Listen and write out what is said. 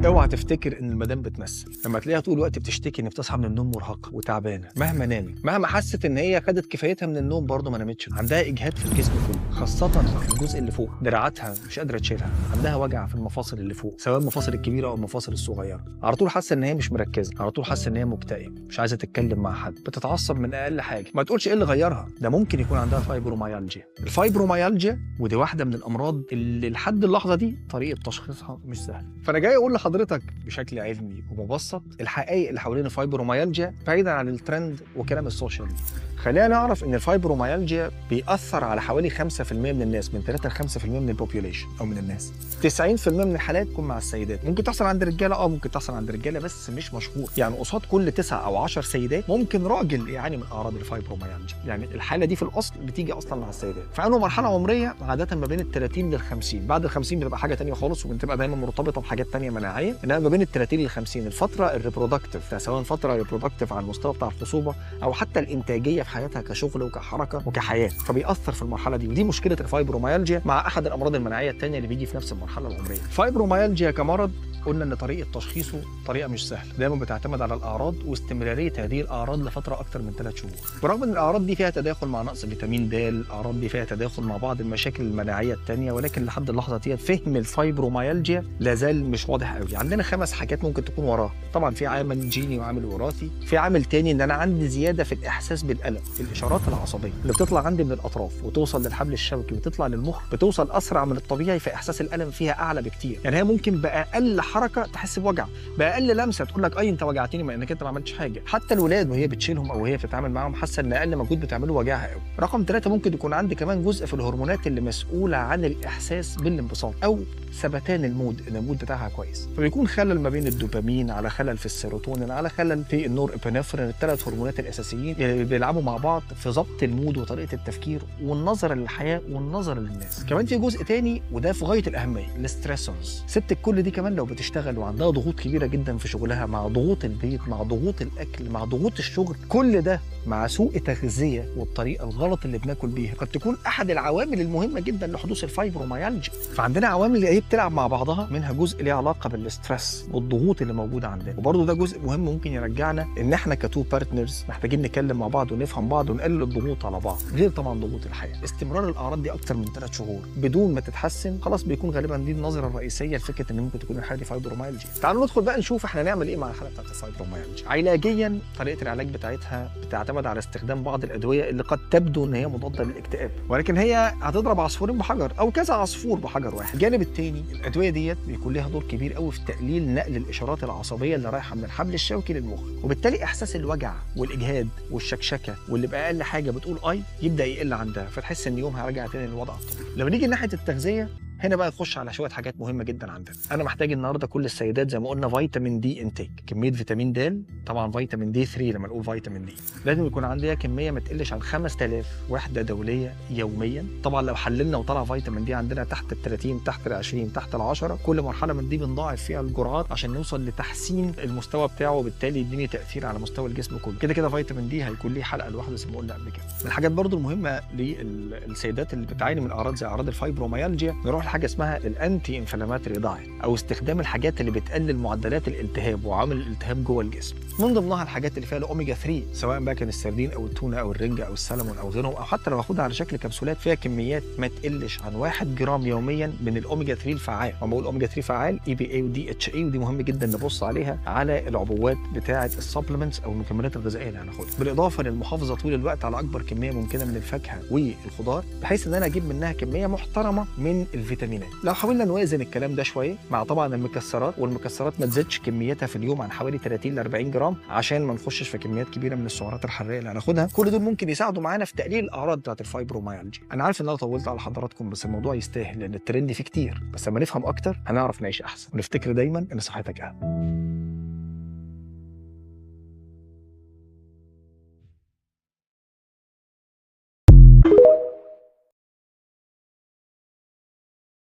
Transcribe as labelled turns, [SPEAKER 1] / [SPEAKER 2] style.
[SPEAKER 1] اوعى تفتكر ان المدام بتمثل لما تلاقيها طول الوقت بتشتكي ان بتصحى من النوم مرهقه وتعبانه، مهما نامت، مهما حست ان هي خدت كفايتها من النوم برضه ما نامتش، عندها اجهاد في الجسم كله، خاصه في الجزء اللي فوق، دراعاتها مش قادره تشيلها، عندها وجع في المفاصل اللي فوق سواء المفاصل الكبيره او المفاصل الصغيره، على طول حاسه ان هي مش مركزه، على طول حاسه ان هي مكتئبه، مش عايزه تتكلم مع حد، بتتعصب من اقل حاجه، ما تقولش ايه اللي غيرها، ده ممكن يكون عندها فايبروميالجيا. الفايبروميالجيا ودي واحده من الامراض اللي لحد اللحظه دي طريقه تشخيصها مش سهله. فانا جاي اقول لحضرتك بشكل علمي ومبسط الحقائق اللي حوالين الفايبروميالجيا بعيدا عن الترند وكلام السوشيال ميديا. خلينا نعرف ان الفايبروميالجيا بيأثر على حوالي 5% من الناس، من 3 ل 5% من البوبيوليشن او من الناس. 90% من الحالات تكون مع السيدات، ممكن تحصل عند الرجاله، ممكن تحصل عند الرجاله بس مش مشهور، يعني قصاد كل 9 أو 10 سيدات ممكن راجل يعاني من اعراض الفايبروميالجيا، يعني الحاله دي في الاصل بتيجي اصلا مع السيدات. فانه مرحله عمريه عاده ما بين ال 30 لل 50، بعد ال 50 بتبقى حاجه ثانيه خالص وبتبقى دايما مرتبطه بحاجات ثانيه مناعيه، انما ما بين ال 30 لل 50 الفتره الريبرودكتيف، سواء فتره ريبرودكتيف على المستوى بتاع الخصوبه او حتى الانتاجيه في حياتها كشغل وكحركه وكحياه، فبيأثر في المرحله دي، ودي مشكله الفايبروميالجيا مع احد الامراض المناعيه الثانيه اللي بيجي في نفس المرحله العمريه. الفايبروميالجيا كمرض قلنا ان طريقه تشخيصه طريقه مش سهله، دايما بتعتمد على الاعراض واستمراريه هذه الاعراض لفتره اكثر من 3 شهور، برغم ان الاعراض دي فيها تداخل مع نقص فيتامين د، الاعراض دي فيها تداخل مع بعض المشاكل المناعيه الثانيه، ولكن لحد اللحظه دي فهم الفايبروميالجيا لا زال مش واضح قوي. عندنا 5 حاجات ممكن تكون وراها، طبعا في عامل جيني وعامل وراثي، في عامل ثاني ان انا عندي زياده في الاحساس بالالم، الاشارات العصبيه اللي بتطلع عندي من الاطراف وتوصل للحبل الشوكي وتطلع للمخ بتوصل اسرع من الطبيعي، فاحساس الالم فيها اعلى بكتير، يعني هي ممكن باقل حركه تحس بوجع، باقل لمسه تقول لك انت وجعتني مع انك انت ما عملتش حاجه، حتى الولاد وهي بتشيلهم او هي بتتعامل معاهم حاسه ان اقل مجهود بتعمله وجعها قوي. رقم 3 ممكن يكون عندي كمان جزء في الهرمونات اللي مسؤوله عن الاحساس بالانبساط او ثبتان المود، ان المود بتاعها كويس، فبيكون خلل ما بين الدوبامين، على خلل في السيروتونين، على خلل في النور ابنفرين، ال3 هرمونات الاساسيين اللي بيلعبوا مع بعض في ضبط المود وطريقه التفكير والنظر للحياه والنظر للناس. كمان في جزء تاني وده في غايه الاهميه، الاستريسورز. ست الكل دي كمان لو بتشتغل وعندها ضغوط كبيره جدا في شغلها، مع ضغوط البيت، مع ضغوط الاكل، مع ضغوط الشغل، كل ده مع سوء التغذيه والطريقه الغلط اللي بناكل بيها قد تكون احد العوامل المهمه جدا لحدوث الفايبروميالجيا. فعندنا عوامل هي بتلعب مع بعضها، منها جزء ليه علاقه بالاسترس والضغوط اللي موجوده عندنا، وبرده ده جزء مهم ممكن يرجعنا ان احنا كتو بارتنرز محتاجين نتكلم مع بعض ونفهم بعض ونقلل الضغوط على بعض، غير طبعا ضغوط الحياه. استمرار الاعراض دي اكتر من 3 شهور بدون ما تتحسن خلاص بيكون غالبا دي النظره الرئيسيه لفكره ان ممكن تكون الحاله دي فايبروميالجيا. تعالوا ندخل بقى نشوف احنا نعمل ايه مع الحاله بتاعت الفايبروميالجيا. علاجيا طريقه العلاج بتاعتها بتعتمد على استخدام بعض الادويه اللي قد تبدو ان هي مضاده للاكتئاب، ولكن هي هتضرب عصفورين بحجر او كذا عصفور بحجر واحد. الجانب الثاني الادويه ديت بيكون لها دور كبير قوي في تقليل نقل الاشارات العصبيه اللي رايحه من الحبل الشوكي للمخ، وبالتالي احساس الوجع والاجهاد والشكشكه واللي باقل حاجه بتقول يبدا يقل عندها، فتحس ان يومها راجع تاني للوضع الطبيعي. لما نيجي ناحيه التغذيه هنا بقى نخش على شويه حاجات مهمه جدا عندنا. انا محتاج النهارده كل السيدات زي ما قلنا فيتامين دي انتيك، كميه فيتامين د، طبعا فيتامين دي 3 لما نقول فيتامين دي لازم يكون عندها كميه ما تقلش عن 5000 وحده دوليه يوميا. طبعا لو حللنا وطلع فيتامين دي عندنا تحت ال 30 تحت ال 20 تحت ال 10، كل مرحله من دي بنضاعف فيها الجرعات عشان نوصل لتحسين المستوى بتاعه، وبالتالي يديني تاثير على مستوى الجسم كله. كده كده فيتامين دي هيكون ليه حلقه لوحده زي ما قلنا قبل كده. من الحاجات برضو المهمه للسيدات اللي بتعاني من اعراض زي اعراض الفايبروميالجيا نروح لحاجه اسمها الانتي انفلاماتوري دايت، او استخدام الحاجات اللي بتقلل معدلات الالتهاب وعامل الالتهاب جوه الجسم. من ضمنها الحاجات اللي فيها الاوميجا 3، سواء بقى كان السردين او التونه او الرنجه او السلمون او غيرهم، او حتى لو باخدها على شكل كبسولات فيها كميات ما تقلش عن 1 جرام يوميا من الاوميجا 3 الفعال. لما بقول اوميجا 3 فعال اي بي اي ودي اتش اي، ودي مهم جدا نبص عليها على العبوات بتاعه السبلمنتس او المكملات الغذائيه اللي هناخدها، بالاضافه للمحافظه طول الوقت على اكبر كميه ممكنه من الفاكهه والخضار، بحيث ان انا اجيب منها كميه محترمه من الفيتامينات. لو حاولنا نوازن الكلام ده شويه مع طبعا المكسرات، والمكسرات ما تزيدش كميتها في اليوم عن حوالي 30 ل 40 جرام عشان ما نخشش في كميات كبيره من السعرات الحراريه اللي هناخدها، كل دول ممكن يساعدوا معانا في تقليل الاعراض بتاعت الفايبروميالجيا. انا عارف ان انا طولت على حضراتكم بس الموضوع يستاهل، لان الترند فيه كتير، بس لما نفهم اكتر هنعرف نعيش احسن، ونفتكر دايما ان صحتك اهم.